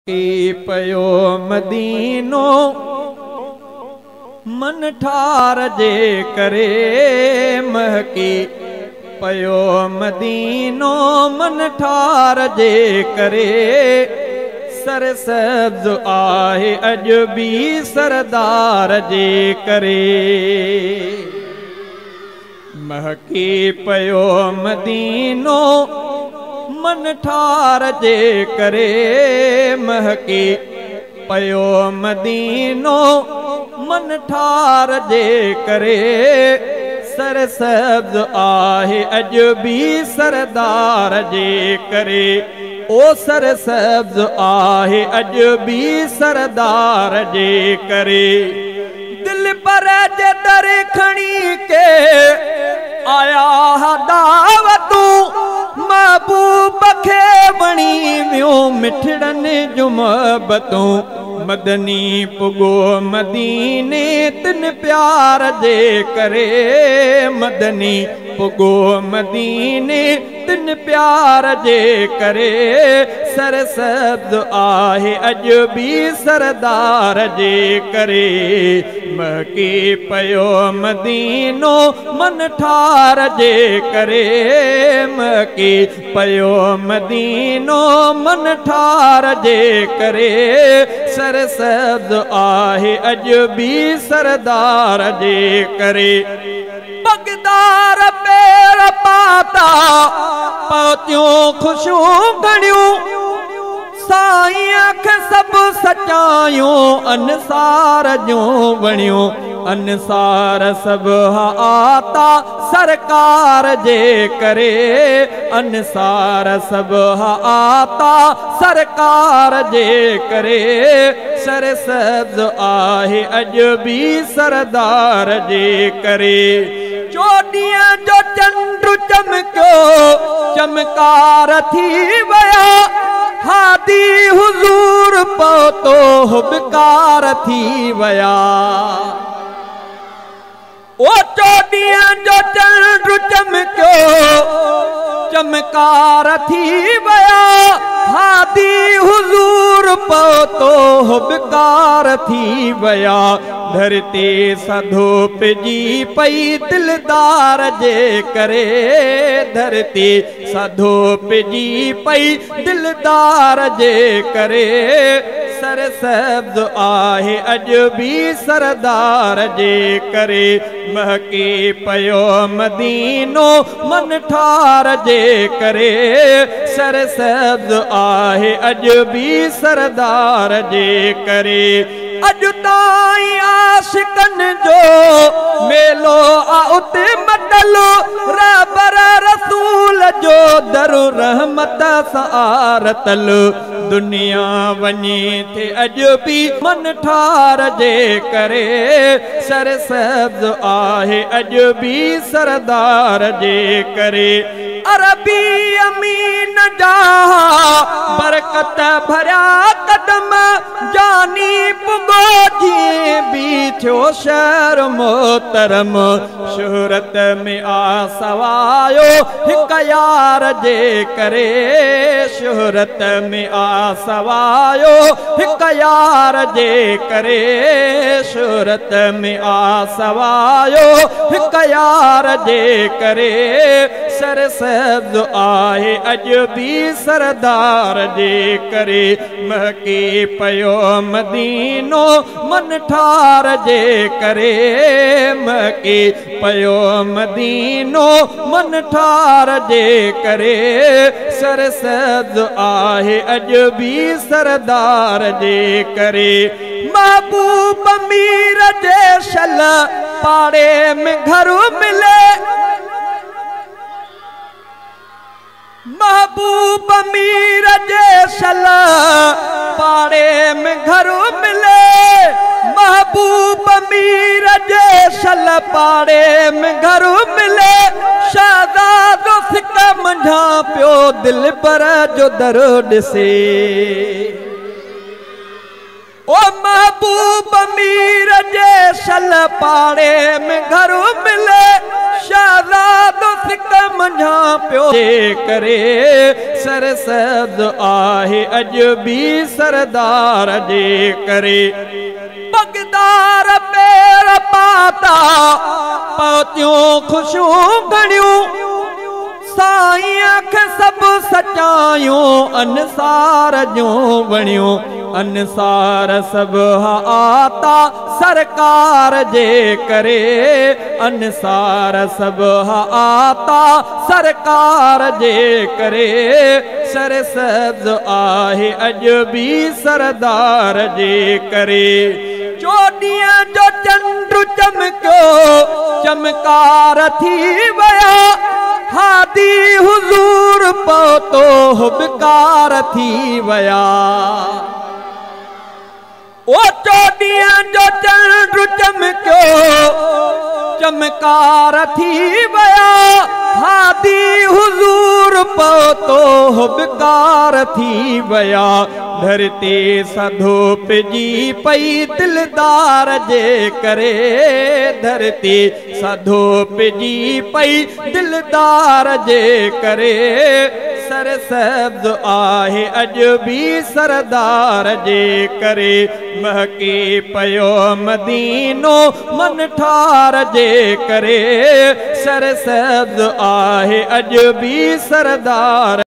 महकी पयो मदीनो मन ठार जे करे। महकी पयो मदीनो मन ठार जे करे। सरसब्ज आहे अज भी सरदार जे करे। महकी पयो मदीनो मन ठार जे करे। महकी पयो मदीनो मन ठार जे करे। सरसब्ज आहे अज भी सरदार जे करे। ओ सरसब्ज आहे अज भी सरदार जे करे। दिल पर जे दर खणी के आया दावतू। महबूब खे वणी वियो मिठड़न जो मोहब्बतूं। मदनी पुगो मदीने तिन प्यार जे करे। मदनी पुगो मदीने तिन प्यार जे करे। सरसब्ज आहे अज भी सरदार जे करे। महकी पयो मदीनो मन ठार जे करे। महकी पयो मदीनो मन ठार जे करे। सरसब्ज आहे अज भी सरदार जे करे। बगदार पैर पाता पहुतियूं खुशियूं घड़ियूं। साईं खे सब सचायूं अनसार जूं वणियूं। अनसार सब आता सरकार जे करे। अनसार सब आता सरकार जे करे। सरसब्ज आहे अज भी सरदार जे करे। चोॾीअ जो चंड चमकियो चमकार थी वया। हादी हुजूर पहुतो हुबकार थी वया। ओ चोॾीअ जो चंड चमकियो चमकार थी वया। हादी हुजूर पहुतो हुबकार थी वया। धरती सधोप जी पई दिलदार जे करे। धरती सधोप जी पई दिलदार जे करे। सरसब्ज आहे अज भी सरदार जे करे। महकी पयो मदीनो मन ठार जे करे। सरसब्ज आहे अज भी सरदार जे करे। अज ताईं आशिकन जो मेलो आ उते मटल। रहबर रसूल जो दर रहमत सारतल। दुनिया वञे थे अज भी मन ठार जे करे। सरसब्ज आहे अज भी सरदार जे करे। अरबी अमीन जा बरकत भरिया कदम। जानी पुगो जी भी थियो शहर मोहतरम। शोहरत में आ सवायो हिक यार जे करे। शोहरत में आ सवायो हिक यार जे करे। शोहरत में आ सवायो हिक यार जे करे। सरसब्ज आहे अज भी सरदार जे करे। महकी पयो मदीनो मन ठार जे करे। महकी पयो मदीनो मन ठार जे करे। सरसब्ज आहे अज भी सरदार जे करे। महबूब मीर जे शल पाड़े में घर मिले। महबूब मीर जे शल पाड़े में घर मिले। महबूब मीर जे शल पाड़े में घर मिले। शहजादो सिक मंझा पियो दिल पर जो दर ॾिसे। ओ महबूब मीर जे शल पाड़े में घर मिले। शहज़ादो सिक मंझा पियो जे करे सरसब्ज़ आहे अॼु बि सरदार जे करे पगदार पेर पाता पहुतियूं ख़ुशियूं घणियूं साईं खे सभु सचायूं अंसार जूं वणियूं अंसार सभु आता सरकार जे करे अंसार सभु आता सरकार जे करे सरसब्ज़ आहे अॼु बि सरदार जे करे चोॾींहं जो चंड चमकियो चमकार थी विया हादी हुज़ूर पहुतो हुबकार थी विया ओ चोॾींहं जो चंड चमकियो चमकार थी विया हादी हुज़ूर पहुतो हुबकार थी विया धरती सधोपिजी पई दिलदार जे करे धरती सधोपिजी पई दिलदार जे करे सरसब्ज़ आहे अॼु बि सरदार जे करे महके पियो मदीनो मन ठार जे करे सरसब्ज़ आहे अॼु बि सरदार